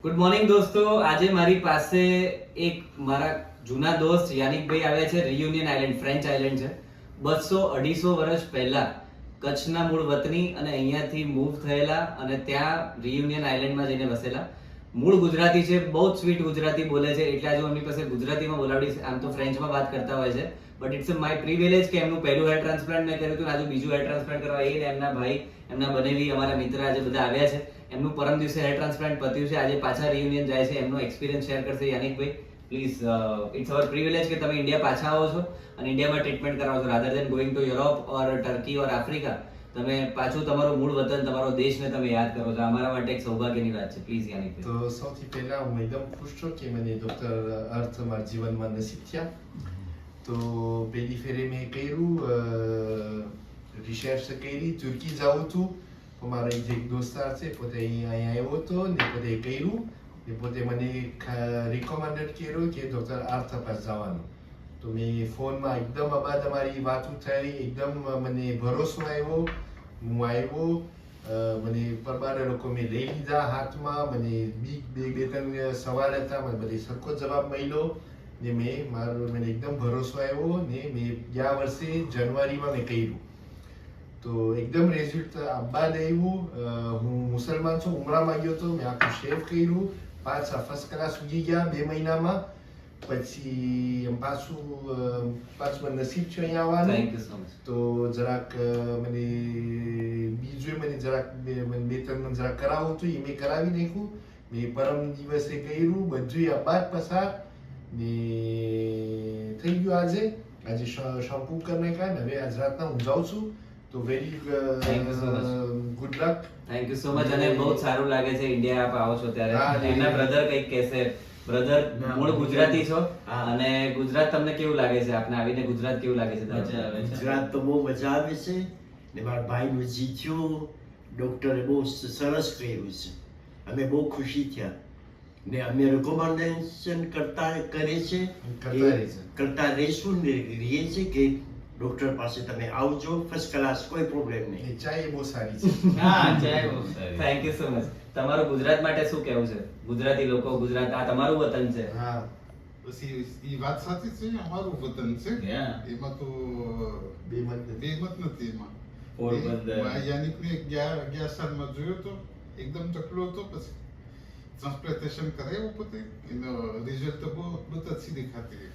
Good morning દોસ્તો, આજે મારી પાસે એક મારા જૂના દોસ્ત યાનિકભાઈ આવ્યા છે. રિયુનિયન આઇલેન્ડ, ફ્રેન્ચ આઇલેન્ડ છે. 200-250 વર્ષ પહેલા કચ્છના મૂળ વતની અને અહીંયાથી મૂવ થયેલા અને ત્યાં રિયુનિયન આઇલેન્ડમાં જઈને વસેલા. મૂળ ગુજરાતી છે, બહુ જ સ્વીટ ગુજરાતી બોલે છે, એટલે આજે એમની પાસે ગુજરાતીમાં બોલાવડી. આમ તો ફ્રેન્ચમાં વાત કરતા હોય છે, બટ ઇટ્સ માય પ્રિવિલેજ કે એમનું પહેલું હેર ટ્રાન્સપ્લાન્ટ મેં કર્યું હતું, આજે બીજું હેર ટ્રાન્સપ્લાન્ટ કરવા એ એમના ભાઈ, એમના બનેવી, અમારા મિત્ર આજે બધા આવ્યા છે. એમનું પરમ દિવસે હેર ટ્રાન્સપ્લાન્ટ પત્યું છે, આજે પાછા રિયુનિયન જાય છે. એમનો એક્સપિરિયન્સ શેર કરશે યાનિકભાઈ. પ્લીઝ, ઇટ્સ અવર પ્રિવિલેજ કે તમે ઇન્ડિયા પાછા આવો છો અને ઇન્ડિયામાં ટ્રીટમેન્ટ કરાવો છો, rather then going to Europe or turkey or Africa. તમે પાછું તમારું મૂળ વતન, તમારો દેશને તમે યાદ કરો છો. અમારા માટે એક સૌભાગ્યની વાત છે. પ્લીઝ યાનિકભાઈ. તો સૌથી પહેલા હું એકદમ ખુશ છું કે મને ડોક્ટર અર્થ મારા જીવનમાં નસીબ થયા. તો પહેલી ફેરે મેં કર્યું રિસર્ચ કરી, તુર્કી જાઉં છું. મારા એક દોસ્તાર છે, પોતે અહીંયા આવ્યો હતો ને પોતે કર્યું ને પોતે મને રિકમેન્ડેડ કર્યો કે ડોક્ટર અર્થ પાસે જવાનું. તો મેં ફોનમાં એકદમ બાદ અમારી વાતો થઈ, એકદમ મને ભરોસો આવ્યો. હું આવ્યો, મને પરબાર લોકો મેં લઈ લીધા હાથમાં. મને બે ત્રણ સવાલ હતા, મને બધી સરખો જવાબ મળ્યો ને મને એકદમ ભરોસો આવ્યો ને મેં ગયા વર્ષે જાન્યુઆરીમાં મેં કર્યું. તો એકદમ રિઝલ્ટ બાદ આવ્યું. હું મુસલમાન છું, ઉમરામાં ગયો હતો, મેં આખું શેવ કર્યું, પાછા ફર્સ્ટ ક્લાસ ઉગી ગયા 2 મહિનામાં. પછી પાછું નસીબ છે અહીંયા આવવાનું. Thank you so much. તો જરાક મને બીજું જરાક બે ત્રણ જરાક કરાવવું હતું, એ મેં કરાવી નાખ્યું. મેં પરમ દિવસે કર્યું, બધું આ બાદ પસાર ને થઈ ગયું. આજે શેમ્પૂ કરી નાખ્યા ને હવે આજ રાતના હું જાઉં છું. તો very good luck. Thank you so much. અને બહુ સારું લાગે છે ઇન્ડિયા આપ આવો છો ત્યારે. એમના બ્રધર કંઈક કહેશે. બ્રધર મૂળ ગુજરાતી છો અને ગુજરાત તમને કેવું લાગે છે? આપને આવીને ગુજરાત કેવું લાગે છે? ગુજરાત તો બહુ મજા આવે છે ને મારા ભાઈનું જીત્યું, ડોક્ટરે બહુ સરસ કર્યું છે. અમે બહુ ખુશી થયા ને અમે રેકોમેન્ડેશન કરતા રહીશું ને રહીએ છીએ કે ડોક્ટર પાસે તમે આવજો, ફર્સ્ટ ક્લાસ, કોઈ પ્રોબ્લેમ નહીં. ચાય બહુ સારી છે. હા, ચાય બહુ સારી. Thank you so much. તમારું ગુજરાત માટે શું કહેવું છે? ગુજરાતી લોકો, ગુજરાત આ તમારું વતન છે. હા, પછી એ વાત સાચી છે, અમારું વતન છે. એમાં તો બે મત નથી. એમાં પોરબંદર યાનિકને 11 સાલમાં જોયો તો, એકદમ ચકલો હતો. પછી ટ્રાન્સપ્લાન્ટેશન કરાવ્યું પોતે, એનો રિઝલ્ટ તો બહુ સીધી ખાતી.